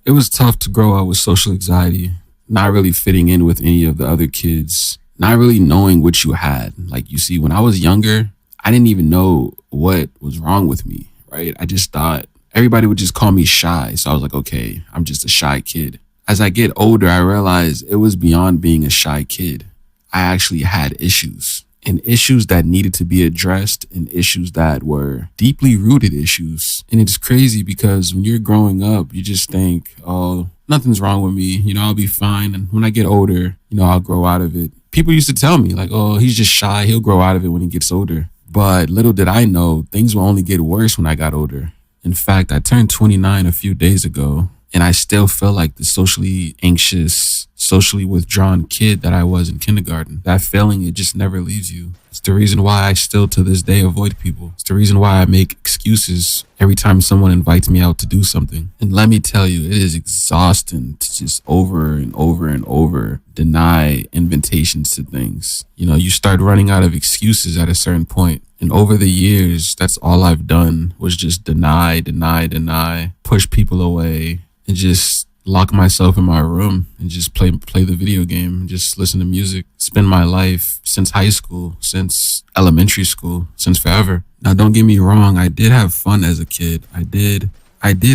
It was tough to grow up with social anxiety, not really fitting in with any of the other kids, not really knowing what you had. Like, you see, when I was younger, I didn't even know what was wrong with me, right? I just thought everybody would just call me shy. So I was like, okay, I'm just a shy kid. As I get older, I realized it was beyond being a shy kid. I actually had issues, and issues that needed to be addressed, and issues that were deeply rooted issues. And it's crazy because when you're growing up, you just think, oh, nothing's wrong with me. I'll be fine. And when I get older, I'll grow out of it. People used to tell me like, oh, he's just shy. He'll grow out of it when he gets older. But little did I know, things will only get worse when I got older. In fact, I turned 29 a few days ago, and I still feel like the socially anxious, socially withdrawn kid that I was in kindergarten. That feeling, it just never leaves you. It's the reason why I still to this day avoid people. It's the reason why I make excuses every time someone invites me out to do something. And let me tell you, it is exhausting to just over and over and over deny invitations to things. You start running out of excuses at a certain point. And over the years, that's all I've done was just deny, push people away, and just lock myself in my room and just play the video game and just listen to music. Spend my life since high school, since elementary school, since forever. Now, don't get me wrong, I did have fun as a kid. I did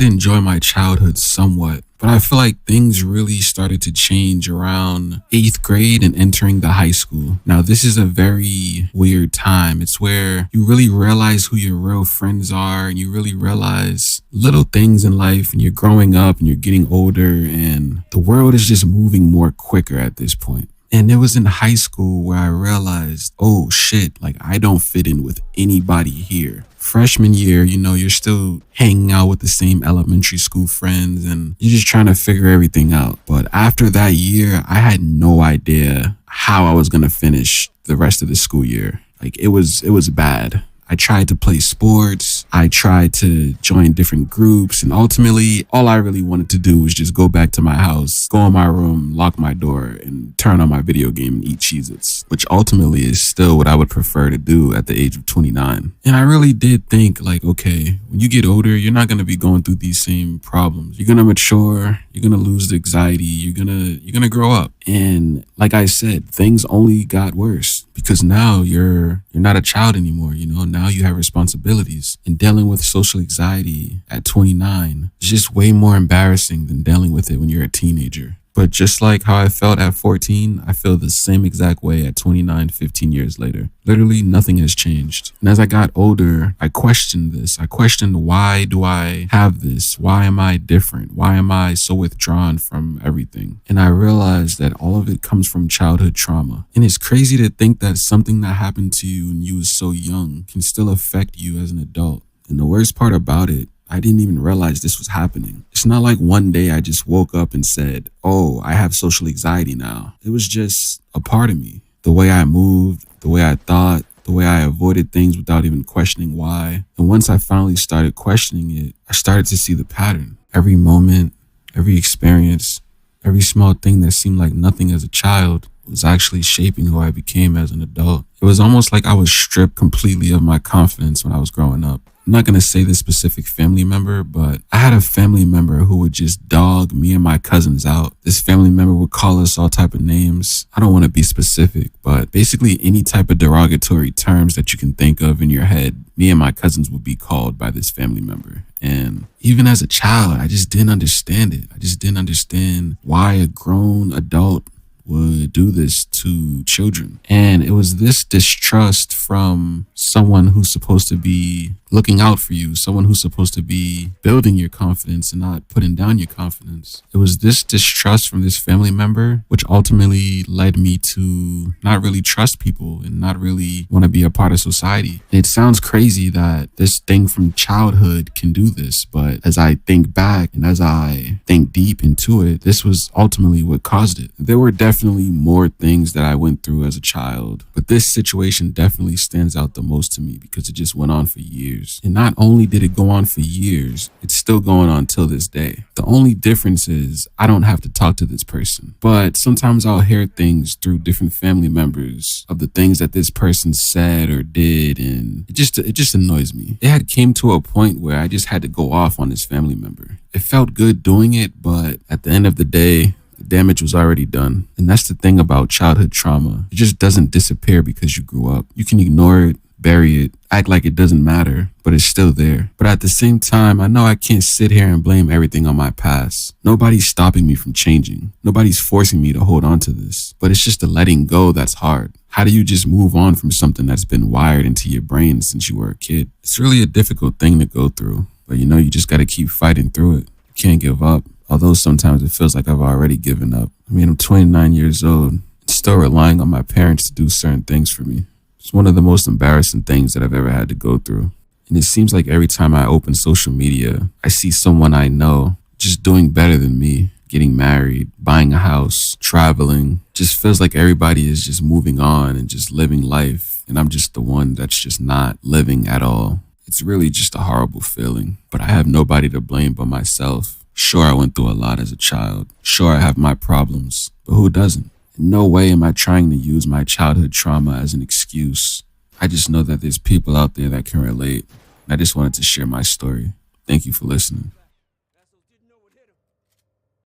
enjoy my childhood somewhat, but I feel like things really started to change around 8th grade and entering the high school. Now, this is a very weird time. It's where you really realize who your real friends are, and you really realize little things in life, and you're growing up and you're getting older, and the world is just moving more quicker at this point. And it was in high school where I realized, oh shit, like I don't fit in with anybody here. Freshman year, you're still hanging out with the same elementary school friends and you're just trying to figure everything out. But after that year, I had no idea how I was going to finish the rest of the school year. Like it was bad. I tried to play sports. I tried to join different groups. And ultimately, all I really wanted to do was just go back to my house, go in my room, lock my door, and turn on my video game and eat Cheez-Its, which ultimately is still what I would prefer to do at the age of 29. And I really did think like, okay, when you get older, you're not going to be going through these same problems. You're going to mature. You're going to lose the anxiety. You're going to grow up. And like I said, things only got worse because now you're not a child anymore. Now you have responsibilities, and dealing with social anxiety at 29 is just way more embarrassing than dealing with it when you're a teenager. But just like how I felt at 14, I feel the same exact way at 29, 15 years later. Literally nothing has changed. And as I got older, I questioned this. I questioned, why do I have this? Why am I different? Why am I so withdrawn from everything? And I realized that all of it comes from childhood trauma. And it's crazy to think that something that happened to you when you was so young can still affect you as an adult. And the worst part about it, I didn't even realize this was happening. It's not like one day I just woke up and said, oh, I have social anxiety now. It was just a part of me. The way I moved, the way I thought, the way I avoided things without even questioning why. And once I finally started questioning it, I started to see the pattern. Every moment, every experience, every small thing that seemed like nothing as a child was actually shaping who I became as an adult. It was almost like I was stripped completely of my confidence when I was growing up. I'm not going to say this specific family member, but I had a family member who would just dog me and my cousins out. This family member would call us all type of names. I don't want to be specific, but basically any type of derogatory terms that you can think of in your head, me and my cousins would be called by this family member. And even as a child, I just didn't understand it. I just didn't understand why a grown adult would do this to children. And it was this distrust from someone who's supposed to be looking out for you, someone who's supposed to be building your confidence and not putting down your confidence. It was this distrust from this family member, which ultimately led me to not really trust people and not really want to be a part of society. It sounds crazy that this thing from childhood can do this, but as I think back and as I think deep into it, this was ultimately what caused it. There were definitely more things that I went through as a child, but this situation definitely stands out the most to me because it just went on for years. years. And not only did it go on for years, it's still going on till this day. The only difference is I don't have to talk to this person. But sometimes I'll hear things through different family members of the things that this person said or did, and it just annoys me. It had came to a point where I just had to go off on this family member. It felt good doing it, but at the end of the day, the damage was already done. And that's the thing about childhood trauma. It just doesn't disappear because you grew up. You can ignore it, bury it, act like it doesn't matter, but it's still there. But at the same time, I know I can't sit here and blame everything on my past. Nobody's stopping me from changing. Nobody's forcing me to hold on to this. But it's just the letting go that's hard. How do you just move on from something that's been wired into your brain since you were a kid? It's really a difficult thing to go through. But you just got to keep fighting through it. You can't give up. Although sometimes it feels like I've already given up. I mean, I'm 29 years old, still relying on my parents to do certain things for me. It's one of the most embarrassing things that I've ever had to go through. And it seems like every time I open social media, I see someone I know just doing better than me, getting married, buying a house, traveling. Just feels like everybody is just moving on and just living life. And I'm just the one that's just not living at all. It's really just a horrible feeling, but I have nobody to blame but myself. Sure, I went through a lot as a child. Sure, I have my problems, but who doesn't? In no way am I trying to use my childhood trauma as an excuse. I just know that there's people out there that can relate. And I just wanted to share my story. Thank you for listening.